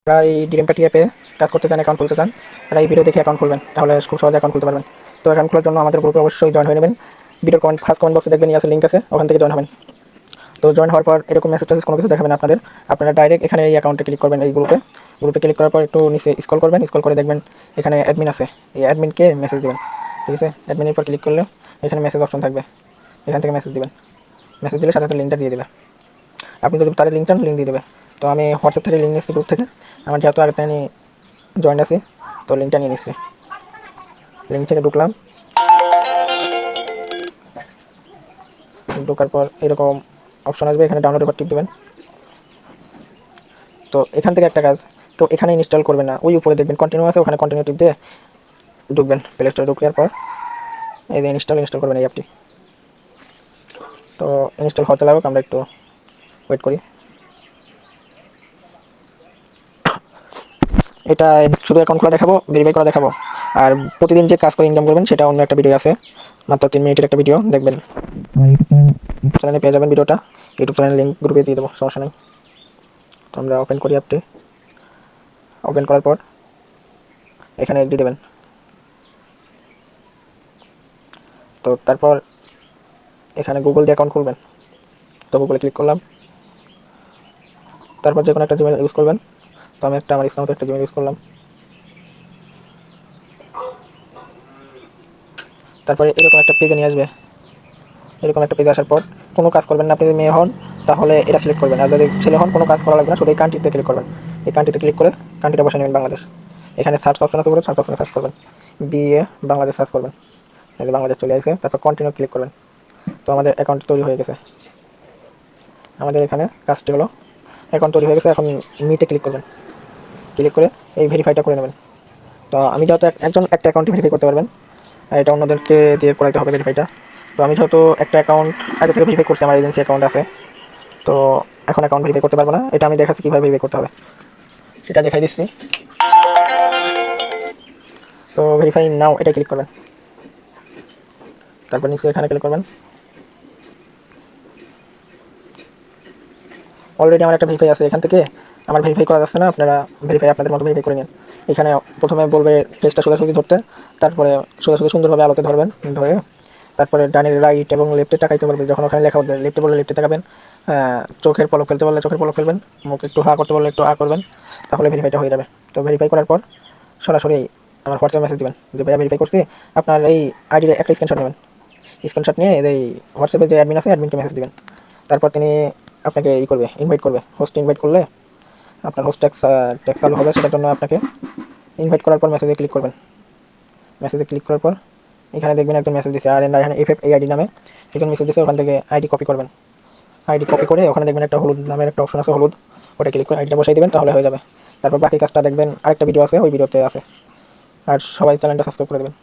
যারা এই DM party অ্যাপে কাজ করতে চান, অ্যাকাউন্ট খুলতে চান, তারা এই ভিডিও দেখে অ্যাকাউন্ট খুলবেন, তাহলে খুব সহজে অ্যাকাউন্ট খুলতে পারবেন। তো অ্যাকাউন্ট খোলার জন্য আমাদের গ্রুপে অবশ্যই জয়েন হয়ে নেবেন। ভিডিওর ফার্স্ট কমেন্ট বক্সে দেখবেন আছে লিঙ্ক আছে, ওখান থেকে জয়েন হবেন। তো জয়েন হওয়ার পর এরকম মেসেজ টেসেজ কোনো কিছু দেখাবেন আপনারা ডাইরেক্ট এখানে এই অ্যাকাউন্টে ক্লিক করবেন। এই গ্রুপে ক্লিক করার পর একটু নিচে স্ক্রল করবেন, স্ক্রল করে দেখবেন এখানে অ্যাডমিন আছে, এই অ্যাডমিনকে মেসেজ দেবেন। ঠিক আছে, অ্যাডমিনের পর ক্লিক করলে এখানে মেসেজ অপশন থাকবে, এখান থেকে মেসেজ দেবেন। মেসেজ দিলে সাথে সাথে লিঙ্কটা দিয়ে দেবে। আপনি যদি তাদের লিঙ্ক চান, লিঙ্ক দিয়ে দেবে। তো আমি হোয়াটসঅ্যাপ থেকে লিঙ্ক নিচ্ছি গ্রুপ থেকে, আমার যেহেতু আগে থেকে জয়েন আছি, তো লিঙ্কটা নিয়ে নিচ্ছি। লিঙ্ক থেকে ঢুকলাম, ঢোকার পর এরকম অপশন আসবে, এখানে ডাউনলোডের পর টিপ দেবেন। তো এখান থেকে একটা কাজ, তো এখানে ইনস্টল করবেন না, ওই উপরে দেখবেন কন্টিনিউ আছে, ওখানে কন্টিনিউ টিপ দিয়ে ঢুকবেন। প্লে স্টোরে ঢুকার পর এই যে ইনস্টল করবেন এই অ্যাপটি। তো ইনস্টল হতে লাগুক, আমরা একটু ওয়েট করি। এটা শুধু অ্যাকাউন্ট খোলা দেখাবো, ভেরিফাই করা দেখাবো, আর প্রতিদিন যে কাজ করে ইনকাম করবেন সেটা অন্য একটা ভিডিও আছে, মাত্র 3 মিনিটের একটা ভিডিও দেখবেন। আমার ইউটিউব চ্যানেলে পেয়ে যাবেন ভিডিওটা, ইউটিউব চ্যানেল লিঙ্ক গ্রুপে দিয়ে দেবো, সমস্যা নেই। তো আমরা ওপেন করি অ্যাপটি। ওপেন করার পর এখানে এগ্রি দেবেন। তো তারপর এখানে গুগল দিয়ে অ্যাকাউন্ট খুলবেন। তো গুগলে ক্লিক করলাম, তারপর যে কোনো একটা জিমেল ইউজ করবেন। তো আমি আমার ইসলাম মতো একটা জিমেল ইউজ করলাম। তারপরে এরকম একটা পেজে নিয়ে আসবে। এরকম একটা পেজ আসার পর কোনো কাজ করবেন না, আপনি যদি মেয়ে হন তাহলে এটা সিলেক্ট করবেন, আর যদি ছেলে হন কোনো কাজ করা লাগবে না, শুধু এই কান্ট্রিতে ক্লিক করবেন। এই কান্ট্রিতে ক্লিক করে কান্ট্রিটা বসে নেবেন বাংলাদেশ। এখানে সার্চ অপশন আছে, সার্চ অপশনে সার্চ করবেন, বিএ বাংলাদেশ সার্চ করবেন, বাংলাদেশ চলে আসে। তারপর কন্টিনিউ ক্লিক করবেন। তো আমাদের অ্যাকাউন্ট তৈরি হয়ে গেছে। আমাদের এখানে কাজটি হলো অ্যাকাউন্ট তৈরি হয়ে গেছে। এখন মিতে ক্লিক করবেন, ক্লিক করে এই ভেরিফাইটা করে নেবেন। তো আমি যেহেতু একজন একটা অ্যাকাউন্টে ভেরিফাই করতে পারবেন, এটা অন্যদেরকে দিয়ে করাইতে হবে ভেরিফাইটা। তো আমি যেহেতু একটা অ্যাকাউন্ট আগে থেকে ভেরিফাই করছি, আমার এজেন্সি অ্যাকাউন্ট আছে, তো এখন অ্যাকাউন্ট ভেরিফাই করতে পারবো না। এটা আমি দেখাচ্ছি কীভাবে ভেরিফাই করতে হবে, সেটা দেখাই দিচ্ছি। তো ভেরিফাই নাও এটা ক্লিক করবেন, তারপর নিচে এখানে ক্লিক করবেন। অলরেডি আমার একটা ভেরিফাই আছে, এখান থেকে আমার ভেরিফাই করা যাচ্ছে না, আপনারা ভেরিফাই আপনাদের মতো ভেরিফাই করে নিন। এখানে প্রথমে বলবে পেজটা সোজাসুজি ধরতে, তারপরে সোজাসুজি সুন্দরভাবে আলোতে ধরবেন, ধরে তারপরে ডানের রাইট এবং লেফটে তাকাইতে বলবে। যখন ওখানে লেখা উঠবে, লেফটে বললে লেফটে তাকাবেন, চোখের পলক ফেলতে বললে চোখের পলক ফেলবেন, মুখ একটু হা করতে বললে একটু হা করবেন, তাহলে ভেরিফাইটা হয়ে যাবে। তো ভেরিফাই করার পর সরাসরি আমার হোয়াটসঅ্যাপ মেসেজ দেবেন যে ভাইয়া ভেরিফাই করছি। আপনার এই আইডির একটা স্ক্রিনশট নেবেন, স্ক্রিনশট নিয়ে এই হোয়াটসঅ্যাপে যে অ্যাডমিন আছে অ্যাডমিনকে মেসেজ দেবেন। তারপর তিনি আপনাকে করবে, ইনভাইট করবে। হোস্ট ইনভাইট করলে আপনার হোস্ট ট্যাক্স চালু হবে, সেটার জন্য আপনাকে ইনভাইট করার পর মেসেজে ক্লিক করবেন। মেসেজে ক্লিক করার পর এখানে দেখবেন একজন মেসেজ দিচ্ছে, আর এখানে এফএফ এই আইডি নামে একজন মেসেজ দিচ্ছে। ওখান থেকে আইডি কপি করবেন, আইডি কপি করে ওখানে দেখবেন একটা হলুদ নামের একটা অপশন আছে, হলুদ, ওটা ক্লিক করে আইডিটা বসাই দেবেন, তাহলে হয়ে যাবে। তারপর বাকি কাজটা দেখবেন আরেকটা ভিডিও আছে, ওই ভিডিওতে আছে। আর সবাই চ্যানেলটা সাবস্ক্রাইব করে দেবেন।